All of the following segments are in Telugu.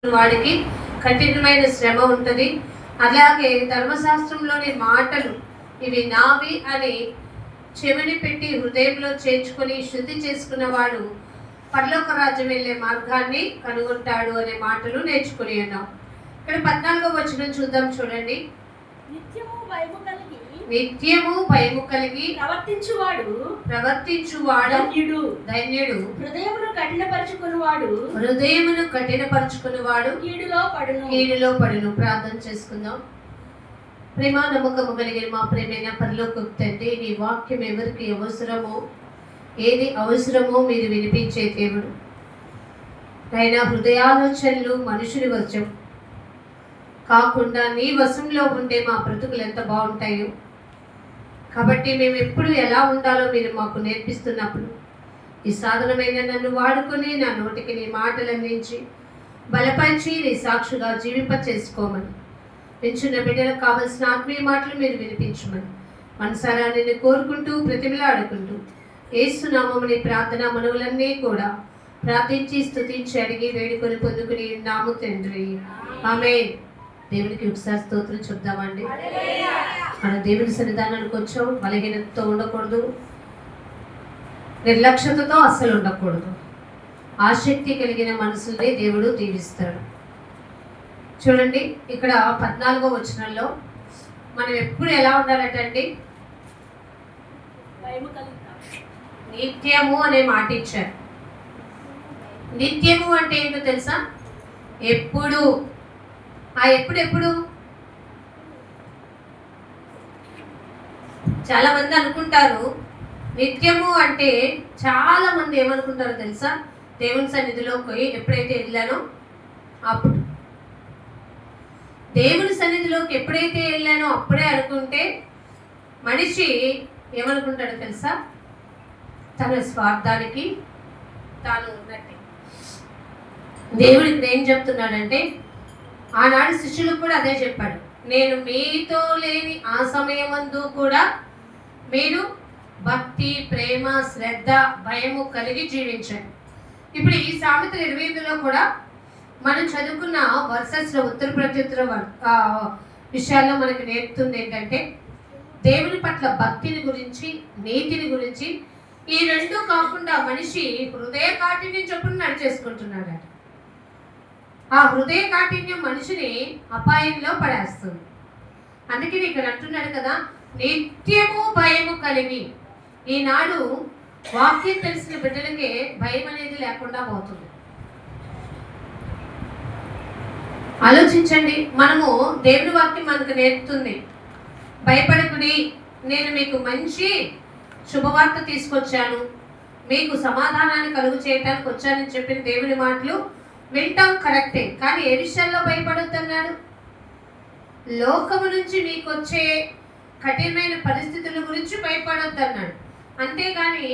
వాడికి కఠినమైన శ్రమ ఉంటుంది. అలాగే ధర్మశాస్త్రంలోని మాటలు ఇవి నావి అని చెవిని పెట్టి హృదయంలో చేర్చుకొని శుద్ధి చేసుకున్నవాడు పరలోక రాజ్యం వెళ్ళే మార్గాన్ని కనుగొంటాడు అనే మాటలు నేర్చుకుని ఉన్నాం. ఇక్కడ 14వ వచనం చూద్దాం, చూడండి. నిత్యము భయము కలిగి ప్రవర్తించువాడు ధన్యుడు. హృదయమును కఠినపరుచుకున్నవాడు కీడులో పడును. ప్రార్థన చేసుకుందాం. ప్రేమ నమ్మకము కలిగిన మా ప్రేమైన పరలోకపు తండ్రి, నీ వాక్యం ఎవరికి ఏది అవసరమో మీరు వినిపించే దేవుడు. అయినా హృదయాలోచనలు మనుషుని వశం కాకుండా నీ వశంలో ఉంటే మా బ్రతుకులు ఎంత బాగుంటాయో. కాబట్టి మేము ఎప్పుడు ఎలా ఉండాలో మీరు మాకు నేర్పిస్తున్నప్పుడు ఈ సాధనమైన నన్ను వాడుకొని నా నోటికి నీ మాటలు అందించి బలపరిచి నీ సాక్షిగా జీవింప చేసుకోమని, పెంచున్న బిడ్డలకు కావలసిన ఆత్మీయ మాటలు మీరు వినిపించమని మనసారా నిన్ను కోరుకుంటూ ప్రతిమలాడుకుంటూ యేసునామముని ప్రార్థన మనవులన్నీ కూడా ప్రార్థించి స్తుతించి అడిగి వేడుకొని పొందుకుని నాము తండ్రి, ఆమేన్. దేవునికి ఒకసారి స్తోత్రం చెప్దామండి. మన దేవుని సన్నిధానానికి వచ్చాం. బలహీనతతో ఉండకూడదు, నిర్లక్ష్యతతో అస్సలు ఉండకూడదు. ఆసక్తి కలిగిన మనసుల్ని దేవుడు దీవిస్తాడు. చూడండి, ఇక్కడ 14వ వచనంలో మనం ఎప్పుడు ఎలా ఉండాలంటే నిత్యము అనే మాట ఇచ్చారు. నిత్యము అంటే ఏంటో తెలుసా? ఎప్పుడు. ఎప్పుడు చాలా మంది అనుకుంటారు నిత్యము అంటే, చాలా మంది ఏమనుకుంటారో తెలుసా? దేవుని సన్నిధిలోకి ఎప్పుడైతే వెళ్ళానో అప్పుడు, దేవుని సన్నిధిలోకి ఎప్పుడైతే వెళ్ళానో అప్పుడే అనుకుంటే మనిషి ఏమనుకుంటాడో తెలుసా? తన స్వార్థానికి తాను ఉన్నట్టే. దేవుడు ఇక్కడ ఏం చెప్తున్నాడంటే, ఆనాడు శిష్యులకు కూడా అదే చెప్పాడు. నేను మీతో లేని ఆ సమయమందు కూడా మీరు భక్తి, ప్రేమ, శ్రద్ధ, భయము కలిగి జీవించండి. ఇప్పుడు ఈ సామెతలు 25లో కూడా మనం చదువుకున్న వర్సెస్లో ఉత్తర ప్రత్యుత్తర విషయాల్లో మనకి నేర్పుతుంది ఏంటంటే, దేవుని పట్ల భక్తిని గురించి, నీతిని గురించి. ఈ రెండు కాకుండా మనిషి హృదయ కాఠిన్యం చొప్పున నడిచేసుకుంటున్నాడు. ఆ హృదయ కాఠిన్యం మనిషిని అపాయంలో పడేస్తుంది. అందుకని ఇక్కడ అంటున్నాడు కదా, నిత్యము భయము కలిగి. ఈనాడు వాక్యం తెలిసిన బిడ్డలకే భయం అనేది లేకుండా పోతుంది. ఆలోచించండి, మనము దేవుని వాక్యం మనకు నేర్పుతుంది, భయపడకుడి, నేను మీకు మంచి శుభవార్త తీసుకొచ్చాను, మీకు సమాధానాన్ని కలుగు చేయడానికి వచ్చానని చెప్పిన దేవుని మాటలు వింటాం, కరెక్టే. కానీ ఏ విషయాల్లో భయపడొద్దన్నాడు? లోకము నుంచి మీకు వచ్చే కఠినమైన పరిస్థితుల గురించి భయపడొద్దన్నాడు. అంతేగాని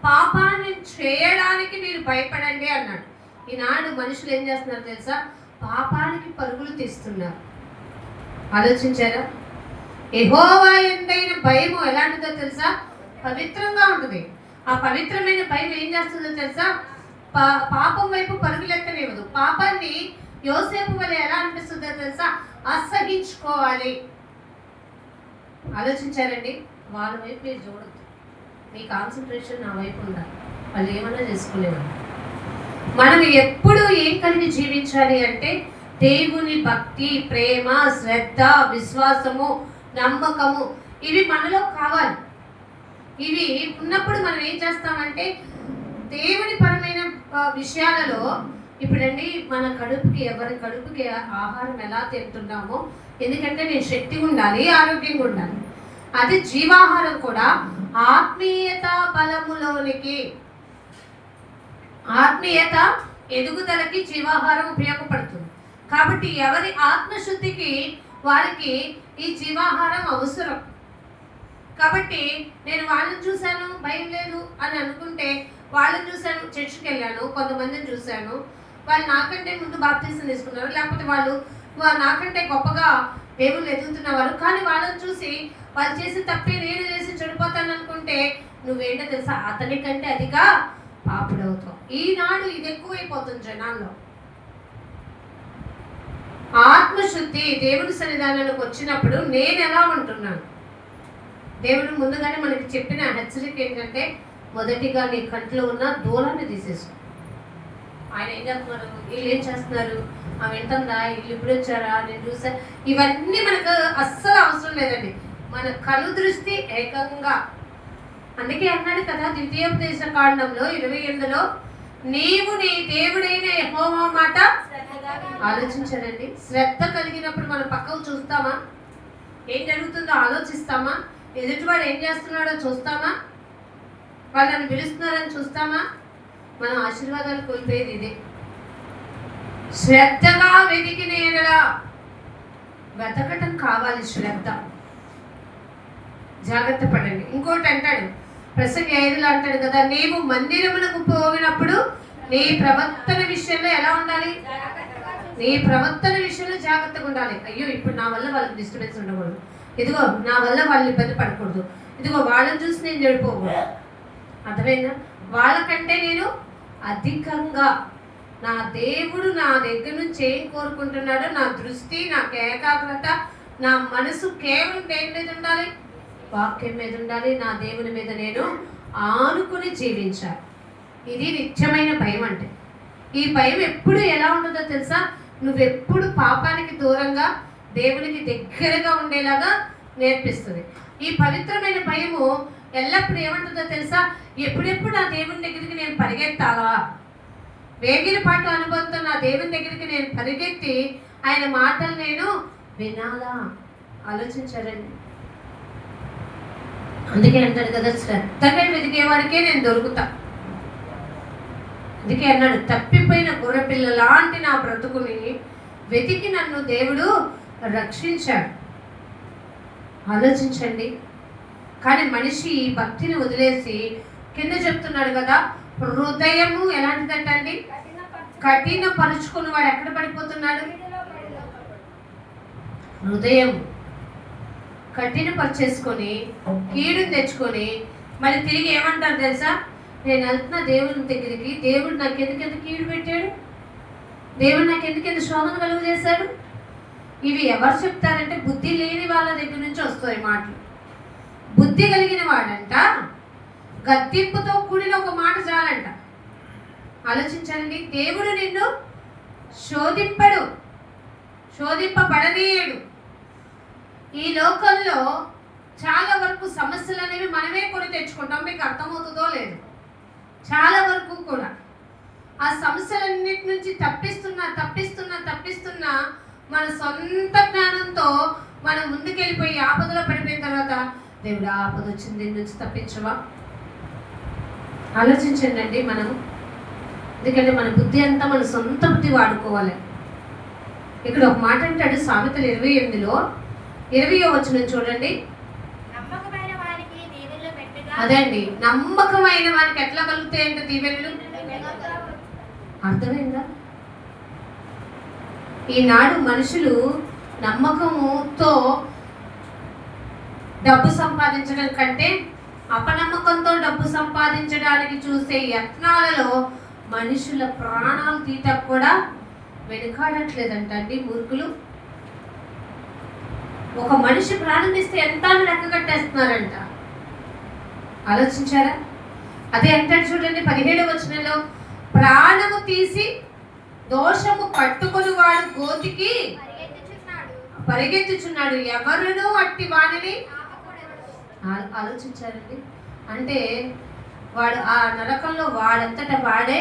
పాపాన్ని చేయడానికి మీరు భయపడండి అన్నాడు. ఈనాడు మనుషులు ఏం చేస్తున్నారు తెలుసా? పాపానికి పరుగులు తీస్తున్నారు. ఆలోచించారా? యెహోవా యందైన భయము ఎలాంటిదో తెలుసా? పవిత్రంగా ఉంటుంది. ఆ పవిత్రమైన భయం ఏం చేస్తుందో తెలుసా? పాపం వైపు పరుగులెత్తనివ్వదు. పాపాన్ని యోసేపు వల్ల ఎలా అనిపిస్తుందో తెలుసా? అసహించుకోవాలి. ఆలోచించారండి? వాళ్ళ వైపు మీరు చూడద్దు, మీ కాన్సన్ట్రేషన్ నా వైపు ఉండాలి. వాళ్ళు ఏమన్నా చేసుకోలేవాలి. మనం ఎప్పుడు ఏం కలిగి జీవించాలి అంటే, దేవుని భక్తి, ప్రేమ, శ్రద్ధ, విశ్వాసము, నమ్మకము ఇవి మనలో కావాలి. ఇవి ఉన్నప్పుడు మనం ఏం చేస్తామంటే, దేవుని పరమైన విషయాలలో ఇప్పుడండి మన కడుపుకి, ఎవరి కడుపుకి ఆహారం ఎలా తింటున్నామో, ఎందుకంటే నేను శక్తిగా ఉండాలి, ఆరోగ్యంగా ఉండాలి. అది జీవాహారం కూడా ఆత్మీయత బలములోనికి, ఆత్మీయత ఎదుగుదలకి జీవాహారం ఉపయోగపడుతుంది. కాబట్టి ఎవరి ఆత్మశుద్ధికి వారికి ఈ జీవాహారం అవసరం. కాబట్టి నేను వాళ్ళని చూశాను భయం లేదు అని అనుకుంటే, వాళ్ళని చూశాను చర్చికి వెళ్ళాను, కొంతమందిని చూశాను వాళ్ళు నాకంటే ముందు బాప్తిసం తీసుకున్నారు, లేకపోతే వాళ్ళు నాకంటే గొప్పగా దేవుళ్ళు ఎదుగుతున్నవారు, కానీ వాళ్ళని చూసి వాళ్ళు చేసి తప్పే నేను చేసి చెడిపోతాను అనుకుంటే నువ్వేంటో తెలుసా? అతని కంటే అదిగా పాపుడవుతావు. ఈనాడు ఇది ఎక్కువైపోతుంది జనాల్లో. ఆత్మశుద్ధి దేవుని సన్నిధానానికి వచ్చినప్పుడు నేను ఎలా ఉంటున్నాను? దేవుడు ముందుగానే మనకి చెప్పిన హెచ్చరిక ఏంటంటే, మొదటిగా నీ కంట్లో ఉన్న దూలాన్ని తీసేసుకో. ఆయన ఏం చేస్తున్నారు, వీళ్ళు ఏం చేస్తున్నారు, ఆమె వింటుందా, వీళ్ళు ఇప్పుడు వచ్చారా, నేను చూసా, ఇవన్నీ మనకు అస్సలు అవసరం లేదండి. మన కను దృష్టి ఏకంగా. అందుకే అన్నాడు కదా ద్వితీయోపదేశ కాండంలో 28లో, నీవు నీ దేవుడైన యెహోవా మాట ఆలోచించాడండి. శ్రద్ధ కలిగినప్పుడు మనం పక్కకు చూస్తామా? ఏం జరుగుతుందో ఆలోచిస్తామా? ఎదుటివాడు ఏం చేస్తున్నాడో చూస్తామా? వాళ్ళని పిలుస్తున్నారని చూస్తామా? మనం ఆశీర్వాదాలు కోల్పోయేది ఇదే. శ్రద్ధగా వెతికిన ఎడలా, వెతకటం కావాలి శ్రద్ధ. జాగ్రత్త పడండి. ఇంకోటి అంటాడు ప్రసంగి 5లో అంటాడు కదా, నీవు మందిరమునకు పోగినప్పుడు నీ ప్రవర్తన విషయంలో ఎలా ఉండాలి? నీ ప్రవర్తన విషయంలో జాగ్రత్తగా ఉండాలి. అయ్యో ఇప్పుడు నా వల్ల వాళ్ళకి డిస్టర్బెన్స్ ఉండకూడదు, ఇదిగో నా వల్ల వాళ్ళు ఇబ్బంది పడకూడదు, ఇదిగో వాళ్ళని చూసి నేను చెడిపోకూడదు. అర్థమైందా? వాళ్ళకంటే నేను అధికంగా నా దేవుడు నా దగ్గర నుంచి ఏం కోరుకుంటున్నాడో, నా దృష్టి, నా ఏకాగ్రత, నా మనసు కేవలం దేని మీద ఉండాలి? వాక్యం మీద ఉండాలి. నా దేవుని మీద నేను ఆనుకుని జీవించాలి. ఇది నిత్యమైన భయం. అంటే ఈ భయం ఎప్పుడు ఎలా ఉంటుందో తెలుసా? నువ్వెప్పుడు పాపానికి దూరంగా దేవునికి దగ్గరగా ఉండేలాగా నేర్పిస్తుంది. ఈ పవిత్రమైన భయము ఎల్లప్పుడూ ఏమంటుందో తెలుసా? ఎప్పుడెప్పుడు నా దేవుని దగ్గరికి నేను పరిగెత్తాలా, వేగిన పాటు అనుభవంతో నా దేవుని దగ్గరికి నేను పరిగెత్తి ఆయన మాటలు నేను వినాలా. ఆలోచించారండి. అందుకే అంటాడు కదా, శ్రద్ధగా వెతికేవాడికే నేను దొరుకుతా. అందుకే అన్నాడు, తప్పిపోయిన గొర్రెపిల్ల లాంటి నా బ్రతుకుని వెతికి నన్ను దేవుడు రక్షించాడు. ఆలోచించండి. కానీ మనిషి ఈ భక్తిని వదిలేసి కింద చెప్తున్నాడు కదా, హృదయము ఎలాంటిదంటండి? కఠిన పరుచుకుని వాడు ఎక్కడ పడిపోతున్నాడు? హృదయం కఠినపరిచేసుకొని కీడుని తెచ్చుకొని మళ్ళీ తిరిగి ఏమంటారు తెలుసా? నేను వెళ్తున్నా దేవుని దగ్గరికి, దేవుడు నాకు ఎందుకెంత కీడు పెట్టాడు, దేవుడు నాకు ఎందుకెంత శోధన కలుగు చేశాడు. ఇవి ఎవరు చెప్తారంటే బుద్ధి లేని వాళ్ళ దగ్గర నుంచి వస్తాయి మాటలు. బుద్ధి కలిగిన వాడంట గద్దింపుతో కూడిన ఒక మాట చాలంట. ఆలోచించండి. దేవుడు నిన్ను శోధింపడు, శోధింపబడనీయడు. ఈ లోకంలో చాలా వరకు సమస్యలు అనేవి మనమే కొని తెచ్చుకుంటాం. మీకు అర్థమవుతుందో లేదు? చాలా వరకు కూడా ఆ సమస్యలన్నిటి నుంచి తప్పిస్తున్నా మన సొంత జ్ఞానంతో మనం ముందుకెళ్ళిపోయి ఆపదలో పడిపోయిన తర్వాత, దేవుడు ఆపద వచ్చింది, దీని నుంచి తప్పించవా? ఆలోచించండి. మనం ఎందుకంటే మన బుద్ధి అంతా మన సొంత బుద్ధి వాడుకోవాలి. ఇక్కడ ఒక మాట అంటాడు సామెతలు 28లో 20వ వచనం చూడండి. అదే అండి, నమ్మకమైన వానికి ఎట్లా కలుగుతాయంటే దీవెనలు. అర్థమైందా? ఈనాడు మనుషులు నమ్మకముతో డబ్బు సంపాదించడం కంటే అపనమ్మకంతో డబ్బు సంపాదించడానికి చూసే యత్నాలలో మనుషుల ప్రాణాలు తీత కూడా వెనుకాడట్లేదంట అండి మూర్ఖులు. ఒక మనిషి ప్రాణం తీస్తే ఎంత లెక్క కట్టేస్తున్నారంట. ఆలోచించారా? అదే అంటాడు చూడండి 17వ వచనంలో, ప్రాణము తీసి దోషము పట్టుకొని వాడు గోతికి పరిగెత్తుచున్నాడు, ఎవరునూ అట్టి వాడిని. ఆలోచించారండి. అంటే వాడు ఆ నరకంలో వాడంతట వాడే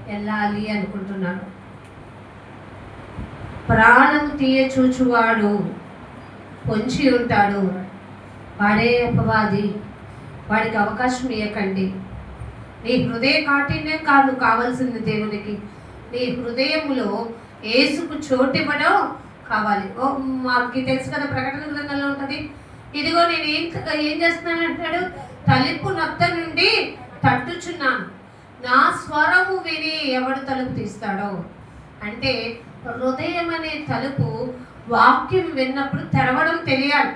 వెళ్ళాలి అనుకుంటున్నాడు. ప్రాణము తీయ చూచువాడు పొంచి ఉంటాడు, వాడే అపవాది. వాడికి అవకాశం ఇవ్వకండి. నీ హృదయ కాఠిన్యం కాదు కావాల్సింది దేవునికి. నీ హృదయములో యేసుకు చోటివ్వడం కావాలి. మాకు తెలుసు కదా, ప్రకటన గ్రంథంలో ఉంటుంది. ఇదిగో నేను ఏం చేస్తున్నాను అంటాడు, తలుపు నొత్త నుండి తట్టుచున్నాను, నా స్వరము విని ఎవడు తలుపు తీస్తాడో. అంటే హృదయం అనే తలుపు వాక్యం విన్నప్పుడు తెరవడం తెలియాలి.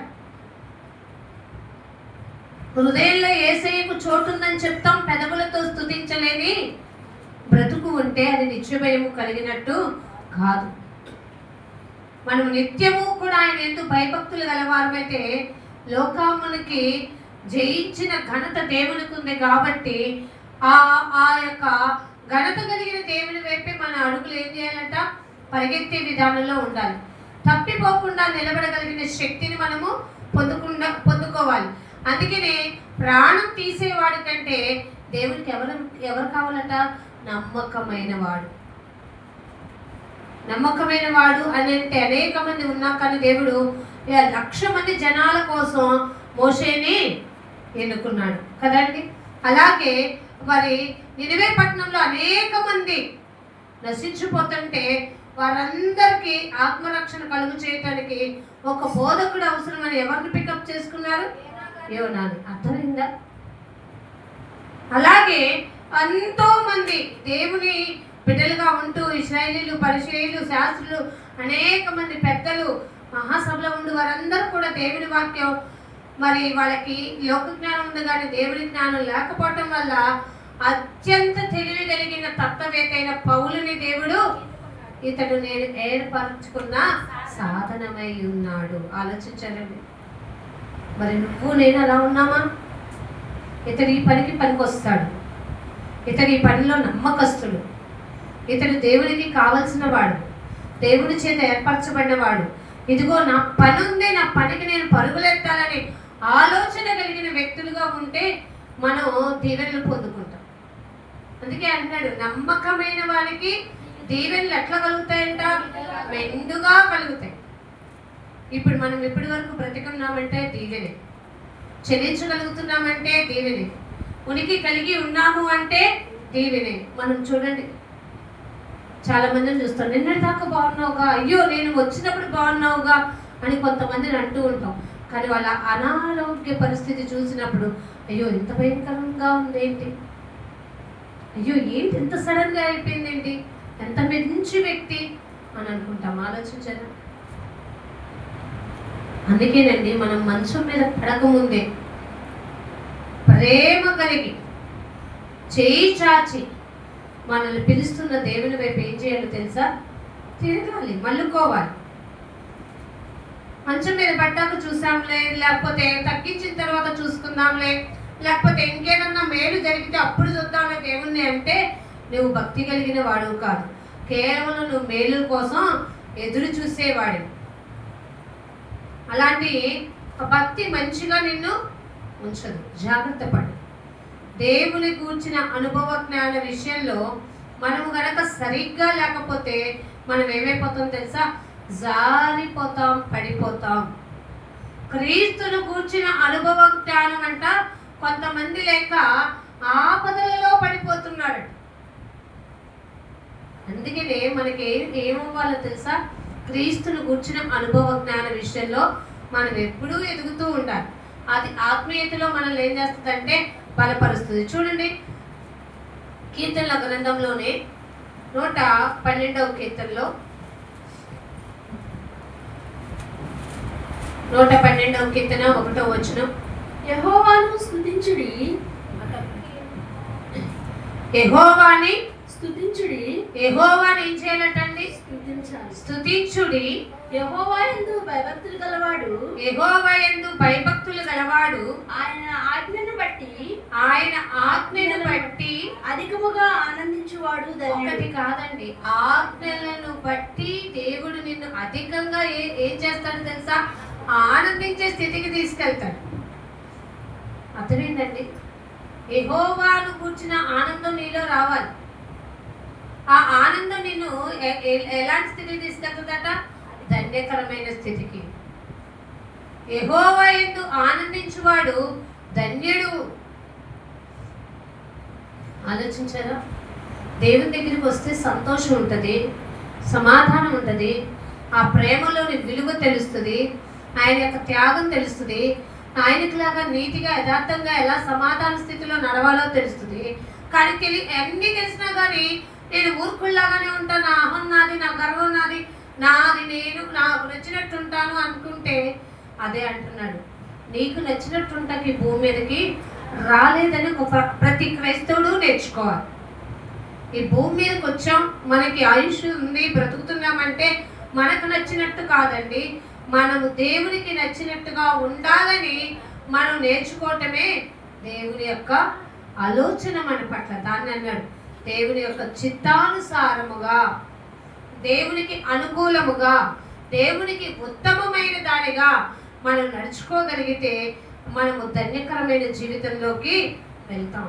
హృదయంలో యేసయ్యకు చోటుందని చెప్తాం, పెదవులతో స్తుతించలేని బ్రతుకు ఉంటే అది నిత్యభయము కలిగినట్టు కాదు. మనం నిత్యము కూడా ఆయన ఎందుకు భయభక్తులు గలవారమైతే లోకమునికి జయించిన ఘనత దేవునికి ఉంది కాబట్టి ఆ యొక్క ఘనత కలిగిన దేవుని వైపే మన అడుగులు ఏం చేయాలంట, పరిగెత్తే విధానంలో ఉండాలి. తప్పిపోకుండా నిలబడగలిగిన శక్తిని మనము పొందుకోవాలి. అందుకనే ప్రాణం తీసేవాడి కంటే దేవునికి ఎవరు కావాలట, నమ్మకమైన వాడు. నమ్మకమైన వాడు అని అంటే అనేక మంది ఉన్నా కానీ దేవుడు 1,00,000 మంది జనాల కోసం మోషేని ఎన్నుకున్నాడు కదండి. అలాగే మరి నినివే పట్టణంలో అనేక మంది నశించిపోతుంటే వారందరికీ ఆత్మరక్షణ కలుగు చేయటానికి ఒక బోధకుడు అవసరమని ఎవరిని పికప్ చేసుకున్నారు, యోనాని. అర్థమైందా? అలాగే ఎంతో మంది దేవుని బిడ్డలుగా ఉంటూ ఇశ్రాయేలీలు, పరిసయ్యులు, శాస్త్రులు, అనేక మంది పెద్దలు మహాసభలో ఉండి వారందరూ కూడా దేవుని వాక్యం మరి వాళ్ళకి లోక జ్ఞానం ఉంది కానీ దేవుని జ్ఞానం లేకపోవటం వల్ల అత్యంత తెలివి కలిగిన తత్వవేత్త అయిన పౌలుని దేవుడు ఇతడు నేను ఏర్పరచుకున్న సాధనమై ఉన్నాడు. ఆలోచించారండి. మరి నువ్వు నేను అలా ఉన్నామా? ఇతడు ఈ పనికి పనికొస్తాడు, ఇతడు ఈ పనిలో నమ్మకస్తుడు, ఇతడు దేవునికి కావలసిన వాడు, దేవుని చేత ఏర్పరచబడినవాడు, ఇదిగో నా పని ఉంది, నా పనికి నేను పరుగులెత్తాలని ఆలోచన కలిగిన వ్యక్తులుగా ఉంటే మనం దీవెనలు పొందుకుంటాం. అందుకే అంటున్నాడు, నమ్మకమైన వారికి దీవెనలు ఎట్లా కలుగుతాయంట, మెండుగా కలుగుతాయి. ఇప్పుడు మనం ఇప్పటి వరకు బ్రతికున్నామంటే దీవెనే, చెల్లించగలుగుతున్నామంటే దీవెనే, ఉనికి కలిగి ఉన్నాము అంటే దీవెనే. మనం చూడండి, చాలా మందిని చూస్తాం, నిన్నటి దాకా బాగున్నావుగా, అయ్యో నేను వచ్చినప్పుడు బాగున్నావుగా అని కొంతమందిని అంటూ ఉంటాం. కానీ వాళ్ళ అనారోగ్య పరిస్థితి చూసినప్పుడు అయ్యో ఇంత భయంకరంగా ఉంది ఏంటి, అయ్యో ఏంటి ఇంత సడన్గా అయిపోయింది ఏంటి, ఎంత మంచి వ్యక్తి అని అనుకుంటాం. ఆలోచించారా? అందుకేనండి మనం మంచం మీద పడకముందే ప్రేమ కలిగి చేయి చాచి మనల్ని పిలుస్తున్న దేవుని వైపు ఏం చేయాలో తెలుసా, తిరగాలి, మళ్ళుకోవాలి. మంచం మీద పడ్డాక చూసాంలే, లేకపోతే తగ్గించిన తర్వాత చూసుకుందాంలే, లేకపోతే ఇంకేదన్నా మేలు జరిగితే అప్పుడు చూద్దాంలే దేవుణ్ణి అంటే నువ్వు భక్తి కలిగిన వాడు కాదు. కేవలం నువ్వు మేలు కోసం ఎదురు చూసేవాడు. అలాంటి భక్తి మంచిగా నిన్ను ఉంచదు. జాగ్రత్త పడు. దేవుని కూర్చిన అనుభవ జ్ఞాన విషయంలో మనము గనక సరిగ్గా లేకపోతే మనం ఏమైపోతాం తెలుసా, జారిపోతాం, పడిపోతాం. క్రీస్తును కూర్చిన అనుభవ జ్ఞానం అంట కొంతమంది లేక ఆపదలలో పడిపోతున్నాడు. అందుకనే మనకి ఏమవ్వాలో తెలుసా, క్రీస్తును కూర్చిన అనుభవ జ్ఞాన విషయంలో మనం ఎప్పుడూ ఎదుగుతూ ఉండాలి. అది ఆత్మీయతలో మనల్ని ఏం చేస్తుందంటే బలపరుస్తుంది. చూడండి, కీర్తనల గ్రంథంలోనే 112వ కీర్తనలో 112వ కీర్తన 1వ వచనం, యెహోవాను స్తుతించుడి, యెహోవాని స్తుతించుడి. యెహోవాని ఏం చేయాలంటండి, స్తుతించాలి. స్తుతించుడి. యెహోవా యందు భయభక్తులు గలవాడు, యెహోవా యందు భయభక్తులు గలవాడు ఆయన ఆజ్ఞను బట్టి అధికముగా ఆనందించువాడు ధన్యుడు. ఒకటి కాదండి, ఆజ్ఞలను బట్టి దేవుడు నిన్ను అధికంగా ఏం చేస్తాడు తెలుసా, ఆనందించే స్థితికి తీసుకెళ్తాడు. అర్థమైందండి? యెహోవాను కూర్చున్న ఆనందం నీలో రావాలి. ఆ ఆనందం నిన్ను ఎలాంటి స్థితికి తీసుకెళ్తుందట, ధన్యకరమైన స్థితికి. యెహోవా యందు ఆనందించువాడు ధన్యుడు. ఆలోచించారా? దేవుని దగ్గరికి వస్తే సంతోషం ఉంటుంది, సమాధానం ఉంటుంది, ఆ ప్రేమలోని విలువ తెలుస్తుంది, ఆయన యొక్క త్యాగం తెలుస్తుంది, ఆయనకు లాగా నీతిగా యథార్థంగా ఎలా సమాధాన స్థితిలో నడవాలో తెలుస్తుంది. కానీ అన్నీ తెలిసినా కానీ నేను మూర్ఖుల్లాగానే ఉంటాను, నా అహం నాది, నా గర్వం నాది, నాది నేను, నాకు నచ్చినట్టు ఉంటాను అనుకుంటే అదే అంటున్నాడు, నీకు నచ్చినట్టుంటకి భూమి మీదకి రాలేదని ప్రతి క్రైస్తవుడు నేర్చుకోవాలి. ఈ భూమి మీదకి వచ్చాం, మనకి ఆయుష్ ఉంది, బ్రతుకుతున్నామంటే మనకు నచ్చినట్టు కాదండి, మనము దేవునికి నచ్చినట్టుగా ఉండాలని మనం నేర్చుకోవటమే దేవుని యొక్క ఆలోచన మన పట్ల. దాన్ని అన్నాడు, దేవుని యొక్క చిత్తానుసారముగా, దేవునికి అనుకూలముగా, దేవునికి ఉత్తమమైన దానిగా మనం నడుచుకోగలిగితే మనము ధన్యకరమైన జీవితంలోకి వెళ్తాం.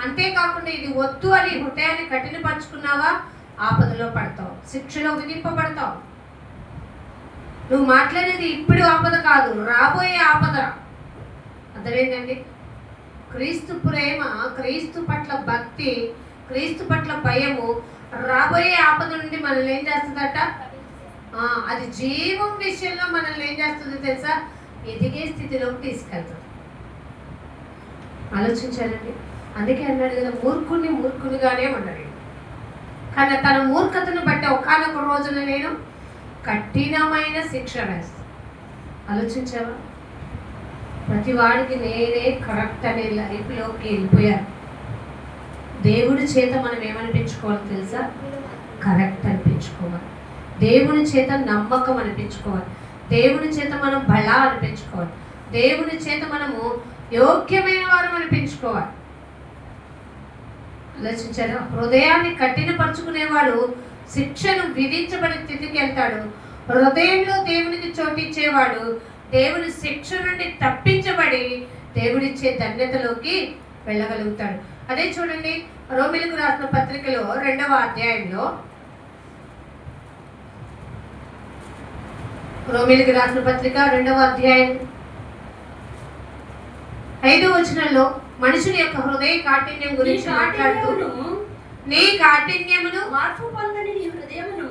అంతేకాకుండా ఇది వద్దు అని హృదయాన్ని కఠినపరుచుకున్నావా, ఆపదలో పడతావు, శిక్షలో విధింపబడతావు. నువ్వు మాట్లాడేది ఇప్పుడు ఆపద కాదు, రాబోయే ఆపద. అర్థమైందండి? క్రీస్తు ప్రేమ, క్రీస్తు పట్ల భక్తి, క్రీస్తు పట్ల భయము రాబోయే ఆపద నుండి మనల్ని ఏం చేస్తుందట? అది జీవం విషయంలో మనల్ని ఏం చేస్తుంది తెలుసా? ఎదిగే స్థితిలోకి తీసుకెళ్తుంది. ఆలోచించాలండి. అందుకే అన్నాడు కదా, మూర్ఖుని మూర్ఖునిగానే ఉండడు. కానీ తన మూర్ఖతను బట్టి ఒకానొక రోజున నేను కఠినమైన శిక్ష వేస్తాను. ఆలోచించావా? ప్రతి వాడికి నేనే కరెక్ట్ అనే లైఫ్లోకి వెళ్ళిపోయాను. దేవుడి చేత మనం ఏమనిపించుకోవాలి తెలుసా? కరెక్ట్ అనిపించుకోవాలి. దేవుని చేత నమ్మకం అనిపించుకోవాలి. దేవుని చేత మనం బలా అనిపించుకోవాలి. దేవుని చేత మనము యోగ్యమైన వారు అనిపించుకోవాలి. ఆలోచించారు? హృదయాన్ని కఠినపరుచుకునేవాడు శిక్షను విధించబడి స్థితికి వెళ్తాడు. హృదయంలో దేవునికి చోటిచ్చేవాడు దేవుని శిక్ష నుండి తప్పించబడి దేవుడిచ్చే ధన్యతలోకి వెళ్ళగలుగుతాడు. అదే చూడండి, రోమిలకు రాసిన పత్రికలో 2వ అధ్యాయంలో, రోమిలకు రాసిన పత్రిక 2వ అధ్యాయం 5వ వచనంలో మనుషుని యొక్క హృదయ కాఠిన్యం గురించి మాట్లాడుతూ, నీ కాఠిన్యమును మార్పు పొందని నీ హృదయమును,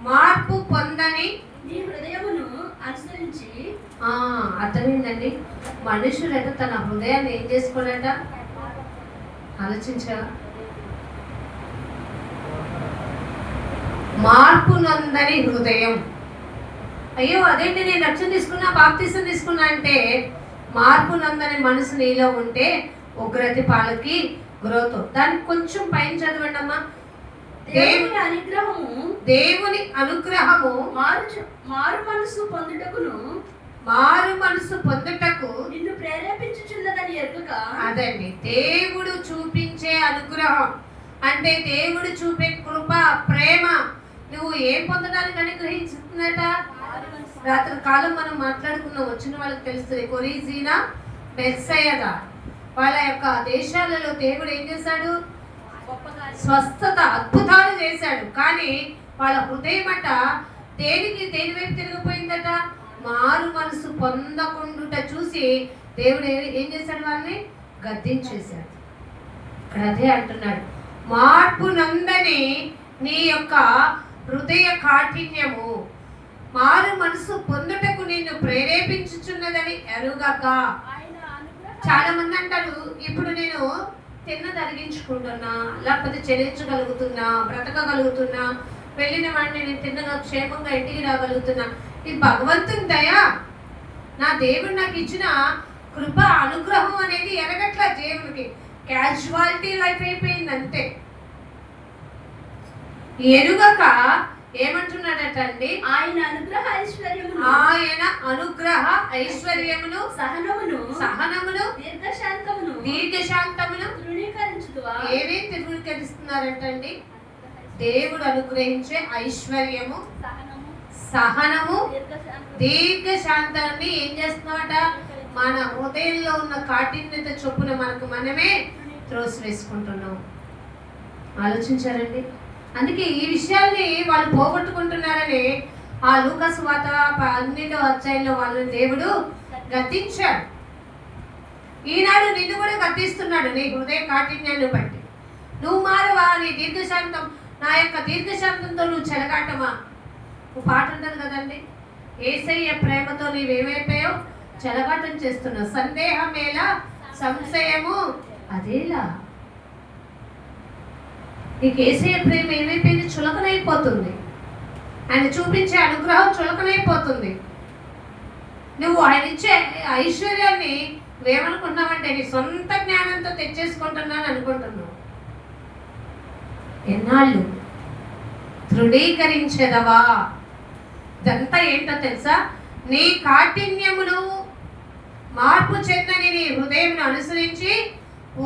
మార్పు పొందని నీ హృదయమును అనుసరించి. అర్థమైందండి? మనుషులట తన హృదయాన్ని ఏం చేసుకోలేట? ఆలోచించా? మార్పు నందని హృదయం. అయ్యో అదేంటి, నేను రక్షణ తీసుకున్నా, బాప్తీసం తీసుకున్నా అంటే, మార్పు నందని మనసు నీలో ఉంటే ఉగ్రతి పాలకి గ్రోత్. దానికి కొంచెం పైన చదవండి అమ్మా. దేవుని అనుగ్రహము, దేవుని అనుగ్రహము మారు మనసు పొందుటకును, మారు మనసు పొందుటకు నిన్ను ప్రేరేపించుచున్నదని ఎరుక. అదండి దేవుడు చూపించే అనుగ్రహం అంటే, దేవుడు చూపే కృప, ప్రేమ. నువ్వు ఏం పొందడానికి అనుగ్రహించుతున్నట? రాత్రి కాలం మనం మాట్లాడుకున్నాం, వచ్చిన వాళ్ళకి తెలుస్తుంది. కొరీజీనా, బెత్సయదా, వాళ్ళ యొక్క దేశాలలో దేవుడు ఏం చేశాడు? స్వస్థత, అద్భుతాలు చేశాడు. కానీ వాళ్ళ హృదయం అట దేని వైపు తిరిగిపోయిందట? మారు మనసు పొందకుండా చూసి దేవుడు ఏం చేశాడు? వాళ్ళని గద్దించేశాడు. ఇక్కడ అదే అంటున్నాడు, మార్పు నందని నీ యొక్క హృదయ కాఠిన్యము మారు మనసు పొందుటకు నిన్ను ప్రేరేపించుచున్నదని ఎరుగక. చాలా మంది అంటారు, ఇప్పుడు నేను తిన్నది అరిగించుకుంటున్నా, లేకపోతే చెల్లించగలుగుతున్నా, బ్రతకగలుగుతున్నా, వెళ్ళిన వాడిని నేను తిన్నగా క్షేమంగా ఇంటికి రాగలుగుతున్నా, ఇది భగవంతుని దయా, నా దేవుడు నాకు ఇచ్చిన కృప, అనుగ్రహం అనేది ఎరగట్లా. దేవుడికి క్యాజువాలిటీ లైఫ్ అయిపోయింది అంతే. ఎరుగక ఏమంటున్నాడటండి? ఆయన అనుగ్రహ ఐశ్వర్యమును, ఆయన అనుగ్రహ ఐశ్వర్యమును, సహనమును, దీర్ఘశాంతమును తృణీకరించుదువా. ఏమేం తృణీకరిస్తున్నారంటండి? దేవుడు అనుగ్రహించే ఐశ్వర్యము, సహనము, దీర్ఘశాంతాన్ని ఏం చేస్తున్నామట? మన హృదయంలో ఉన్న కాఠిన్యత చొప్పున మనకు మనమే త్రోసివేసుకుంటున్నాం. ఆలోచించారండి? అందుకే ఈ విషయాల్ని వాళ్ళు పోగొట్టుకుంటున్నారని ఆ లూకా సువార్త 12వ అధ్యాయంలో వాళ్ళని దేవుడు గద్దించాడు. ఈనాడు నిన్ను కూడా గద్దిస్తున్నాడు, నీ హృదయ కాఠిన్యాన్ని బట్టి. నువ్వు మారవా? నీ దీర్ఘశాంతం, నా యొక్క దీర్ఘశాంతంతో నువ్వు చెలగాటమా? నువ్వు పాట ఉంటుంది కదండి, యేసయ్య ప్రేమతో నీవేమైపోయావు? చెలగాటం చేస్తున్నావు. సందేహమేలా, సంశయము అదేలా. నీకు యేసయ్య ప్రేమ ఏమైపోయింది? చులకనైపోతుంది. ఆయన చూపించే అనుగ్రహం చులకనైపోతుంది. నువ్వు ఆయన ఇచ్చే ఐశ్వర్యాన్ని నువ్వేమనుకుంటున్నావంటే నీ సొంత జ్ఞానంతో తెచ్చేసుకుంటున్నాను అనుకుంటున్నావు. ఎన్నాళ్ళు తృణీకరించెదవా? ఇదంతా ఏంటో తెలుసా? నీ కాఠిన్యమును మార్పు చెందని నీ హృదయం అనుసరించి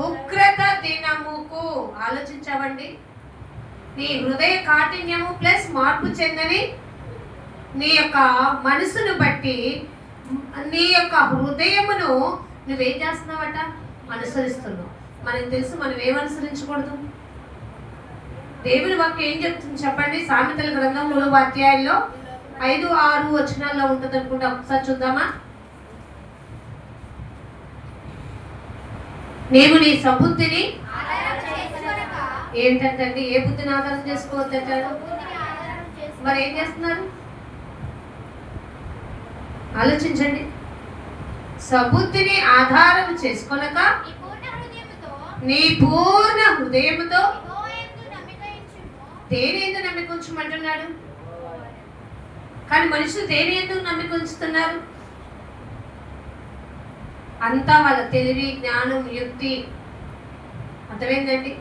ఉగ్రత దినముకు. ఆలోచించావండి? నీ హృదయ కాఠిన్యము ప్లస్ మార్పు చెందని నీ యొక్క మనసును బట్టి నీ యొక్క హృదయమును నువ్వేం చేస్తున్నావట? అనుసరిస్తున్నావు. మనకు తెలుసు మనం ఏమనుసరించకూడదు. దేవుని వాక్యం ఏం చెప్తుంది చెప్పండి? సామెతల గ్రంథం 3వ అధ్యాయంలో 5, 6 వచనాల్లో ఉంటుంది అనుకుంటా. ఒకసారి చూద్దామా? నీవు నీ సబుద్ధిని ఏంటంటే ఏ బుద్ధిని ఆధారం చేసుకోవద్దంటారు? మరి ఏం చేస్తున్నారు? ఆలోచించండి. సబుద్ధిని ఆధారం చేసుకొనక నీ పూర్ణ హృదయముతో దేని ఎందుకు నమ్మిక ఉంచమంటున్నాడు? కానీ మనుషులు దేని ఎందుకు నమ్మిక ఉంచుతున్నారు? అంతా వాళ్ళ తెలివి, జ్ఞానం, యుక్తి. అర్థమైందండి?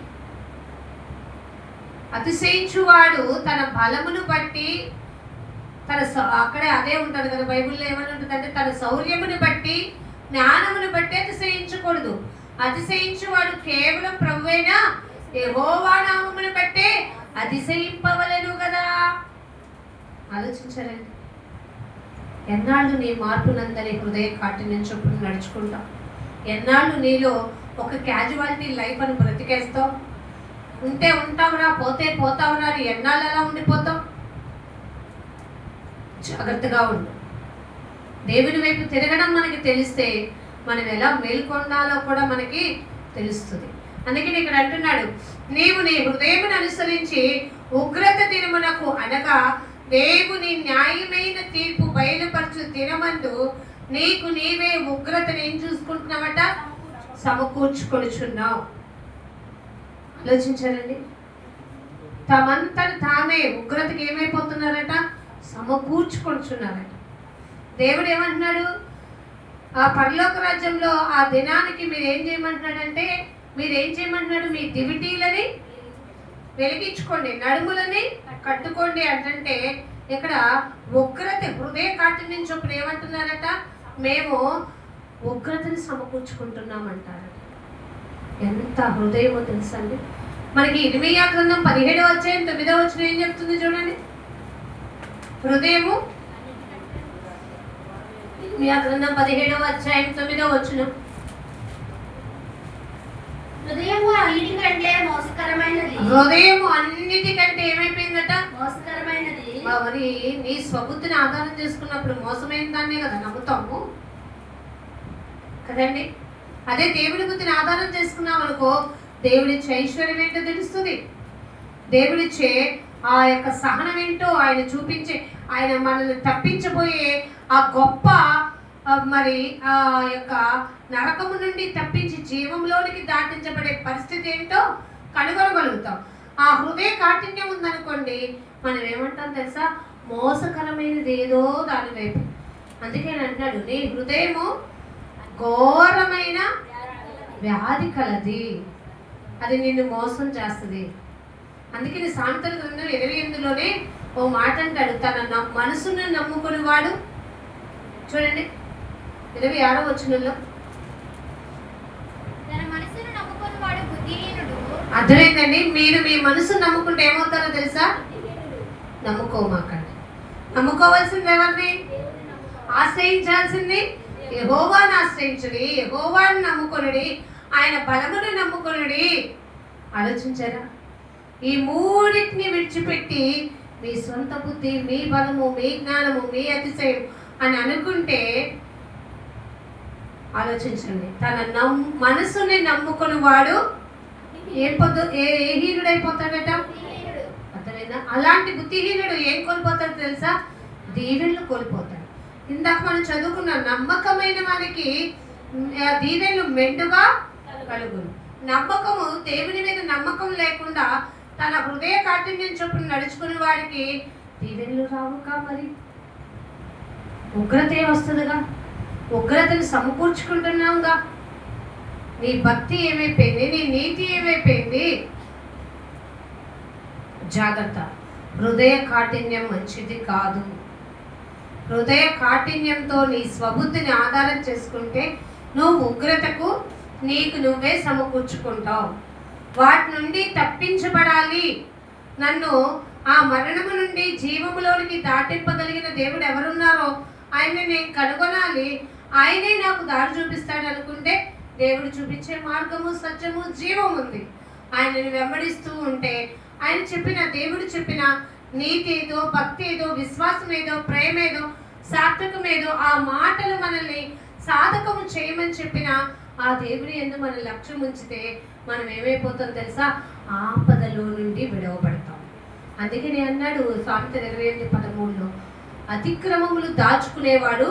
అతిశయించువాడు తన బలమును బట్టి అక్కడే అదే ఉంటుంది కదా బైబిల్లో. ఏమని ఉంటుందంటే తన శౌర్యమును బట్టి, జ్ఞానమును బట్టి అతిశయించకూడదు. అతిశయించువాడు కేవలం ప్రభువైన యెహోవా నామమును బట్టే అతిశయింపవలెను కదా. ఆలోచించారండి? ఎన్నాళ్ళు నీ మార్పునందని హృదయ కాఠిన్యం చొప్పున నడుచుకుంటావు? ఎన్నాళ్ళు నీలో ఒక క్యాజువాలిటీ లైఫ్ అని బ్రతికేస్తావు? ఉంటే ఉంటావురా, పోతే పోతావురా అని ఎన్నాళ్ళు అలా ఉండిపోతావు? జాగ్రత్తగా ఉండు. దేవుని వైపు తిరగడం మనకి తెలిస్తే మనం ఎలా మేల్కొండాలో కూడా మనకి తెలుస్తుంది. అందుకని ఇక్కడ అంటున్నాడు, నీవు నీ హృదయమును అనుసరించి ఉగ్రత దినమునకు అనగా దేవుని న్యాయమైన తీర్పు బయలుపరచు దినమందు నీకు నీవే ఉగ్రతను ఏం చూసుకుంటున్నావట? సమకూర్చుకొనుచున్నావు. ఆలోచించారండి? తమంతట తామే ఉగ్రతకి ఏమైపోతున్నారట? సమకూర్చుకొనుచున్నారట. దేవుడు ఏమంటున్నాడు? ఆ పరలోక రాజ్యంలో ఆ దినానికి మీరేం చేయమంటున్నాడంటే, మీరేం చేయమంటున్నాడు? మీ దివిటీలని వెలిగించుకోండి, నడుములని కట్టుకోండి అంటే ఇక్కడ ఉగ్రత హృదయ కాఠిన్యం చొప్పున ఏమంటున్నారట? మేము ఉగ్రతని సమకూర్చుకుంటున్నామంటారట. ఎంత హృదయమో తెలుసండి. మనకి ఇర్మీయా గ్రంథం 17వ అధ్యాయం 9వ వచనం ఏం చెప్తుంది చూడండి. హృదయము, ఇర్మీయా గ్రంథం 17వ అధ్యాయం 9వ వచనం. హృదయము అన్నిటికంటే మోసకరమైనది. హృదయము అన్నిటికంటే ఏమైపోయిందట? మోసకరమైనది. మరి నీ స్వబుద్ధిని ఆధారం చేసుకున్నప్పుడు మోసమైన దాన్నే కదా నమ్ముతాము కదండి. అదే దేవుడి బుద్ధిని ఆధారం చేసుకున్నాం అనుకో, దేవుడిచ్చే ఐశ్వర్యం ఏంటో తెలుస్తుంది. దేవుడిచ్చే ఆ యొక్క సహనం ఏంటో, ఆయన చూపించే, ఆయన మనల్ని తప్పించబోయే ఆ గొప్ప మరి ఆ యొక్క నరకము నుండి తప్పించి జీవంలోనికి దాటించబడే పరిస్థితి ఏంటో కనుగొనగలుగుతాం. ఆ హృదయ కాఠిన్యం ఉందనుకోండి, మనం ఏమంటాం తెలుసా? మోసకరమైనది ఏదో దాని వైపు. అందుకే అంటున్నాడు, నీ హృదయము ఘోరమైన వ్యాధి కలది, అది నిన్ను మోసం చేస్తుంది. అందుకే నీ సామెతల గ్రంథం 28లోనే ఓ మాట అంటాడు, తన మనసును నమ్ముకుని వాడు. చూడండి 26వ వచనంలో, అర్థమైందండి? మీరు మీ మనసును నమ్ముకుంటే ఏమవుతారో తెలుసా? నమ్ముకోమాకండి. నమ్ముకోవాల్సింది ఎవరిని? ఆశ్రయించాల్సింది యెహోవాను ఆశ్రయించుడి, యెహోవాను నమ్ముకొనుడి, ఆయన బలమును నమ్ముకొనుడి. ఆలోచించారా? ఈ మూడింటిని విడిచిపెట్టి మీ సొంత బుద్ధి, మీ బలము, మీ జ్ఞానము, మీ అతిశయం అని అనుకుంటే, ఆలోచించండి, తన మనసుని నమ్ముకుని వాడు ఏ హీనుడైపోతాడట? అర్థమైందా? అలాంటి బుద్ధిహీనుడు ఏం కోల్పోతాడు తెలుసా? దీవెనలు కోల్పోతాడు. ఇందాక మనం చదువుకున్న నమ్మకమైన వారికి దీవెనలు మెండుగా కలుగును. నమ్మకము, దేవుని మీద నమ్మకం లేకుండా తన హృదయ కాఠిన్యం చొప్పున నడుచుకునే వాడికి దీవెనలు రావుగా. మరి ఉగ్రతే వస్తుందిగా. ఉగ్రతను సమకూర్చుకుంటున్నావుగా. నీ భక్తి ఏమైపోయింది? నీ నీతి ఏమైపోయింది? జాగ్రత్త. హృదయ కాఠిన్యం మంచిది కాదు. హృదయ కాఠిన్యంతో నీ స్వబుద్ధిని ఆధారం చేసుకుంటే నువ్వు ఉగ్రతకు నీకు నువ్వే సమకూర్చుకుంటావు. వాటి నుండి తప్పించబడాలి. నన్ను ఆ మరణము నుండి జీవములోనికి దాటింపగలిగిన దేవుడు ఎవరున్నారో ఆయన్ని నేను కనుగొనాలి, ఆయనే నాకు దారి చూపిస్తాడు అనుకుంటే దేవుడు చూపించే మార్గము, సత్యము, జీవం ఉంది. ఆయనని వెంబడిస్తూ ఉంటే ఆయన చెప్పిన, దేవుడు చెప్పిన నీతి ఏదో, భక్తి ఏదో, విశ్వాసం ఏదో, ప్రేమ ఏదో, సార్థకం ఏదో, ఆ మాటలు మనల్ని సాధకము చేయమని చెప్పిన ఆ దేవుని యందు మన లక్ష్యం ఉంచితే మనం ఏమైపోతాం తెలుసా? ఆపదలో నుండి విడవబడతాం. అందుకని అన్నాడు సామెతలు 28:13, అతిక్రమములు దాచుకునేవాడు,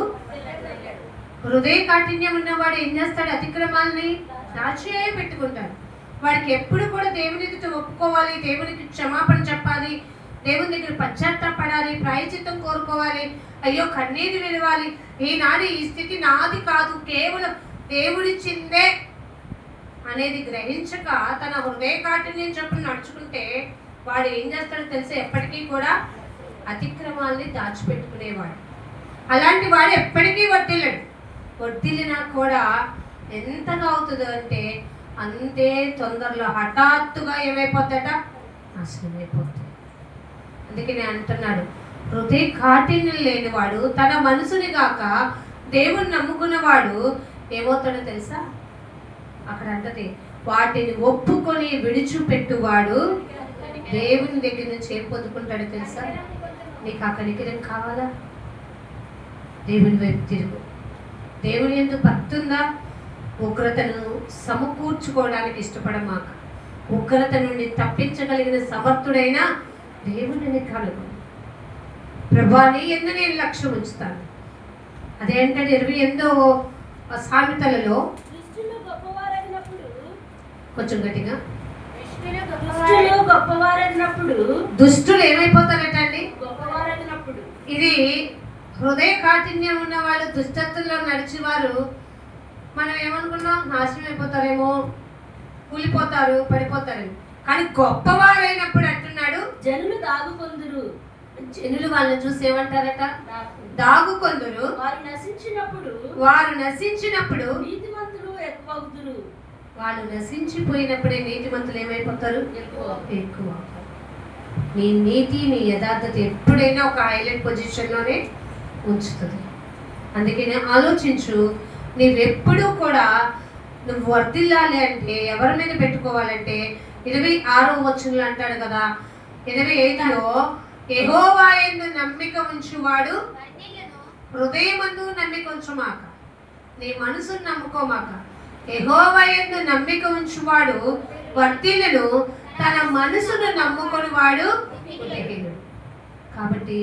హృదయ కాఠిన్యం ఉన్నవాడు ఏం చేస్తాడు? అతిక్రమాలని దాచే పెట్టుకుంటాడు. వాడికి ఎప్పుడు కూడా దేవుని ఎదుట ఒప్పుకోవాలి, దేవునికి క్షమాపణ చెప్పాలి, దేవుని దగ్గర పశ్చాత్తాపడాలి, ప్రాయశ్చిత్తం కోరుకోవాలి, అయ్యో కన్నీరు విడవాలి, ఈనాడు ఈ స్థితి నాది కాదు, కేవలం దేవుడిచ్చిందే అనేది గ్రహించక తన హృదయ కాఠిన్యం చొప్పున నడుచుకుంటే వాడు ఏం చేస్తాడో తెలిసి ఎప్పటికీ కూడా అతిక్రమాల్ని దాచిపెట్టుకునేవాడు. అలాంటి వాడు ఎప్పటికీ వర్ధిల్లడు. వర్ధిల్లినా కూడా ఎంతగా అవుతుందో అంటే అంతే తొందరలో హఠాత్తుగా ఏమైపోతాడ? నాశనమైపోతాడు. అందుకే నేను అంటున్నాడు, హృదయ కాఠిన్యం లేనివాడు, తన మనసుని గాక దేవుని నమ్ముకున్నవాడు ఏమవుతాడో తెలుసా? అక్కడ అంటది, వాటిని ఒప్పుకొని విడిచిపెట్టువాడు దేవుని దగ్గర నుంచి ఏం పొందుకుంటాడో తెలుసా? నీకు ఆ కనికరం కావాలా? దేవుని వైపు తిరుగు. దేవుని యందు భక్తి ఉందా? ఉగ్రతను సమకూర్చుకోవడానికి ఇష్టపడమాక. ఉగ్రత నుండి తప్పించగలిగిన సమర్థుడైన దేవుడిని కలుగు. ప్రభా నీ యందు నేను లక్ష్యం ఉంచుతాను. అదేంటంటే 28వ సామెతలలో కొంచెం గట్టిగా, గొప్పవారైనప్పుడు దుష్టులు ఏమైపోతారట అండి? గొప్పవారైనప్పుడు. ఇది హృదయ కాఠిన్యం ఉన్న వాళ్ళు, దుష్టత్వంలో నడిచేవారు మనం ఏమనుకున్నాం? నాశనం అయిపోతారేమో, కూలిపోతారు, పడిపోతారు. కానీ గొప్పవారైనప్పుడు అంటున్నాడు, జనులు దాగుకొందురు. జనులు వాళ్ళని చూసి ఏమంటారట? దాగుకొందురు. వారు నశించినప్పుడు నీతిమంతులు ఎక్కువవుదురు. వాళ్ళు నశించిపోయినప్పుడే నీతిమంతులు ఏమైపోతారు? ఎక్కువ. నీ నీతి, నీ యథార్థత ఎప్పుడైనా ఒక హైలైట్ పొజిషన్లోనే ఉంచుతుంది. అందుకే ఆలోచించు, నువ్వెప్పుడూ కూడా నువ్వు వర్ధిల్లాలి అంటే ఎవరి మీద పెట్టుకోవాలంటే 26వ వచనంలో అంటాడు కదా, 28లో, యెహోవా యందు నమ్మిక ఉంచువాడు హృదయమందు నమ్మిక ఉంచుమాక, నీ మనసును నమ్ముకోమాక. యెహోవా యందు నమ్మిక ఉంచువాడు వర్ధిల్లును, తన మనసును నమ్ముకొని వాడు బలహీనుడు. కాబట్టి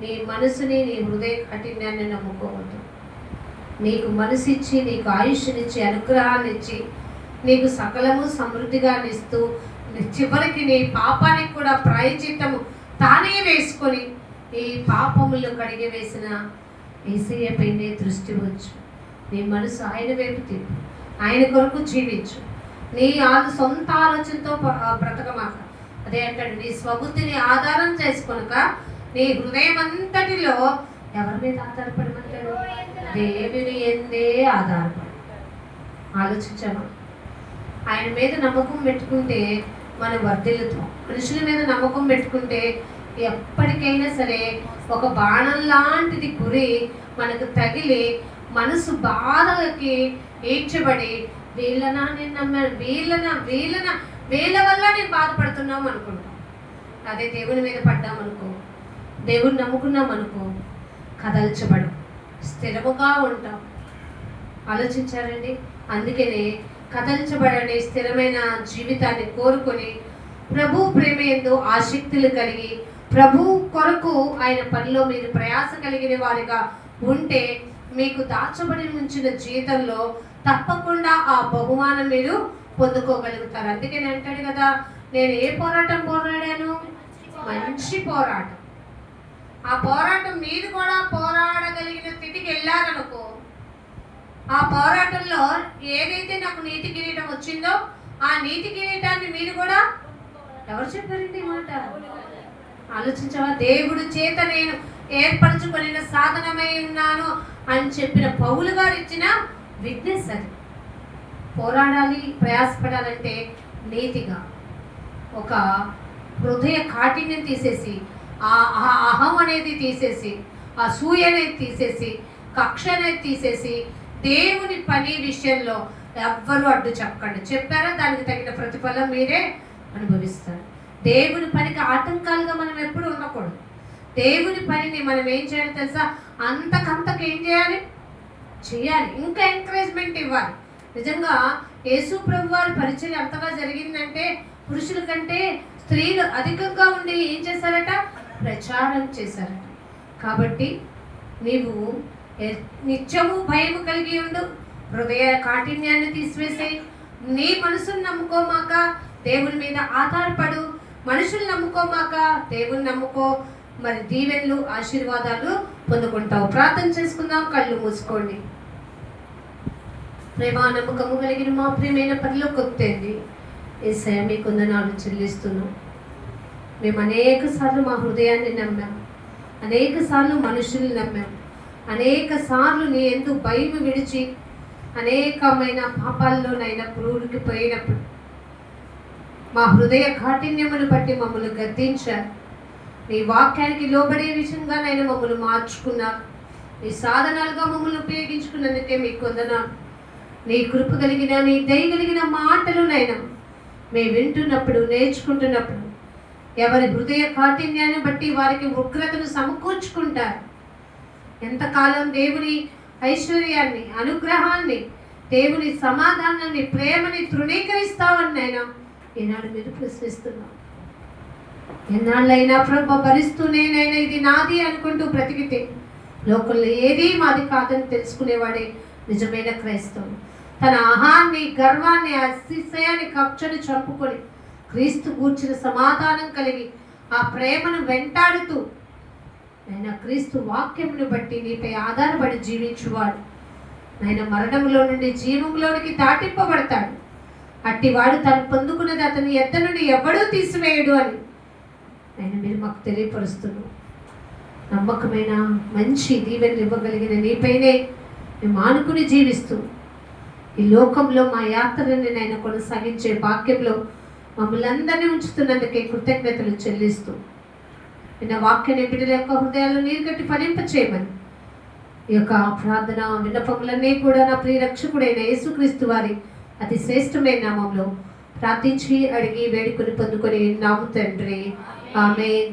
నీ మనసుని, నీ హృదయ కాఠిన్యాన్ని నమ్ముకోవద్దు. నీకు మనసు ఇచ్చి, నీకు ఆయుష్నిచ్చి, అనుగ్రహాన్ని ఇచ్చి, నీకు సకలము సమృద్ధిగా ఇస్తూ, చివరికి నీ పాపానికి కూడా ప్రాయశ్చిత్తము తానే వేసుకొని ఈ పాపములు కడిగి వేసిన యేసయ్యపైనే దృష్టి ఉంచు. నీ మనసు ఆయన వైపు తిప్పు, ఆయన కొరకు జీవించు. నీ సొంత ఆలోచనతో బ్రతకమాక. అదే అంటాడు, నీ స్వబుద్ధిని ఆధారం చేసుకొనక నీ హృదయం అంతటిలో ఎవరి మీద ఆధారపడమంటాడు? దేవుని ఎందే ఆధారపడు. ఆలోచించామా? ఆయన మీద నమ్మకం పెట్టుకుంటే మనం వర్ధిల్లుతాం. మనుషుల మీద నమ్మకం పెట్టుకుంటే ఎప్పటికైనా సరే ఒక బాణం లాంటిది గురి మనకు తగిలి మనసు బాధలకి ఏడ్చబడి, వీళ్ళనా నేను నమ్మాను, వీళ్ళ వల్ల నేను బాధపడుతున్నాం అనుకుంటాం. అదే దేవుని మీద పడ్డామనుకో, దేవుని నమ్ముకున్నామనుకో, కదల్చబడు, స్థిరముగా ఉంటాం. ఆలోచించారండి? అందుకనే కదల్చబడని స్థిరమైన జీవితాన్ని కోరుకొని ప్రభు ప్రేమ యందు ఆసక్తులు కలిగి ప్రభు కొరకు ఆయన పనిలో మీరు ప్రయాస కలిగిన వారిగా ఉంటే మీకు దాచబడి ఉంచిన జీవితంలో తప్పకుండా ఆ బహుమానం మీరు పొందుకోగలుగుతారు. అందుకని అంటాడు కదా, నేను ఏ పోరాటం పోరాడాను? మంచి పోరాటం. ఆ పోరాటం మీరు కూడా పోరాడగలిగిన స్థితికి వెళ్ళారనుకో, ఆ పోరాటంలో ఏదైతే నాకు నీతి కిరీటం వచ్చిందో ఆ నీతి కిరీటాన్ని మీరు కూడా, ఎవరు చెప్పారండి ఈ మాట? ఆలోచించావా? దేవుడి చేత నేను ఏర్పరచుకొనిన సాధనమై ఉన్నాను అని చెప్పిన పౌలు గారు ఇచ్చిన విట్నెస్ అది. పోరాడాలి, ప్రయాసపడాలంటే నీతిగా, ఒక హృదయ కాఠిన్యం తీసేసి, ఆ అహం అనేది తీసేసి, అసూయ అనేది తీసేసి, కక్ష అనేది తీసేసి, దేవుని పని విషయంలో ఎవ్వరూ అడ్డు చెప్పకండి. చెప్పారా, దానికి తగిన ప్రతిఫలం మీరే అనుభవిస్తారు. దేవుని పనికి ఆటంకాలుగా మనం ఎప్పుడు ఉండకూడదు. దేవుని పనిని మనం ఏం చేయాలి తెలుసా? అంతకంతకు ఏం చేయాలి? ఇంకా ఎంకరేజ్మెంట్ ఇవ్వాలి. నిజంగా యేసు ప్రభు వారి పరిచయం ఎంతగా జరిగిందంటే, పురుషుల కంటే స్త్రీలు అధికంగా ఉండి ఏం చేశారట? ప్రచారం చేశారట. కాబట్టి నీవు నిత్యము భయము కలిగి ఉండు, హృదయ కాఠిన్యాన్ని తీసివేసే, నీ మనసును నమ్ముకోమాక దేవుని మీద ఆధారపడు, మనుషులు నమ్ముకోమాక దేవుని నమ్ముకో. మరి దీవెనలు, ఆశీర్వాదాలు పొందుకుంటావు. ప్రార్థన చేసుకుందాం, కళ్ళు మూసుకోండి. ప్రేమ నమ్మకము కలిగిన మా ప్రియమైన పరలోకపు తండ్రి, యేసయ్య మీకు వందనాలు చెల్లిస్తున్నాం. మేము అనేక సార్లు మా హృదయాన్ని నమ్మాం, అనేక సార్లు మనుషుల్ని నమ్మాం, అనేక సార్లు నీ యందు భయం విడిచి అనేకమైన పాపాల్లోనైనా పురుగుడికి పోయినప్పుడు మా హృదయ కాఠిన్యమును బట్టి మమ్మల్ని గద్దించారు. నీ వాక్యానికి లోబడే విషయంగా నైనా మమ్మల్ని మార్చుకున్నారు. నీ సాధనాలుగా మమ్మల్ని ఉపయోగించుకున్నందుకే మీకు వందనాలు. నీ కృప కలిగిన, నీ దయ కలిగిన మాటలునైనా మేము వింటున్నప్పుడు, నేర్చుకుంటున్నప్పుడు ఎవరి హృదయ కాఠిన్యాన్ని బట్టి వారికి ఉగ్రతను సమకూర్చుకుంటారు. ఎంతకాలం దేవుని ఐశ్వర్యాన్ని, అనుగ్రహాన్ని, దేవుని సమాధానాన్ని, ప్రేమని తృణీకరిస్తావని నైనా ఈనాడు మీరు ప్రశ్నిస్తున్నాం. ఎన్నాళ్ళైనా ప్రభు భరిస్తూనేనైనా ఇది నాది అనుకుంటూ బ్రతికితే లోకంలో ఏది మాది కాదని తెలుసుకునేవాడే నిజమైన క్రైస్తవుడు. తన అహాన్ని, గర్వాన్ని, అతిశయాన్ని, కక్షను చంపుకొని క్రీస్తు గూర్చిన సమాధానం కలిగి ఆ ప్రేమను వెంటాడుతూ ఆయన క్రీస్తు వాక్యమును బట్టి నీపై ఆధారపడి జీవించువాడు ఆయన మరణంలో నుండి జీవంలోనికి దాటింపబడతాడు. అట్టివాడు తను పొందుకున్నది అతని ఎద్ద నుండి ఎవడూ తీసివేయడు అని ఆయన మీరు మాకు తెలియపరుస్తున్నాం. నమ్మకమైన మంచి దీవెనలు ఇవ్వగలిగిన నీపైనే మేము ఆనుకుని జీవిస్తూ ఈ లోకంలో మా యాత్రని ఆయన కొనసాగించే భాగ్యంలో మమ్మల్ని అందరినీ ఉంచుతున్నందుకే కృతజ్ఞతలు చెల్లిస్తూ నిన్న వాక్యాన్ని బిడ్డల యొక్క హృదయాలు నీరు కట్టి ఫలింప చేయమని ఈ యొక్క ప్రార్థన విన్నపములన్నీ కూడా నా ప్రియ రక్షకుడైన యేసుక్రీస్తు వారి అతి శ్రేష్టమైన నామంలో ప్రార్థించి అడిగి వేడుకొని పొందుకొని నాము తండ్రి, ఆమేన్.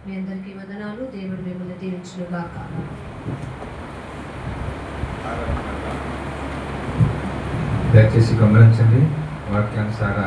మీ అందరికీ వందనాలు. దేవుడు మిమ్మల్ని దీవించును గాక. దయచేసి గమనించండి, వాక్యానుసార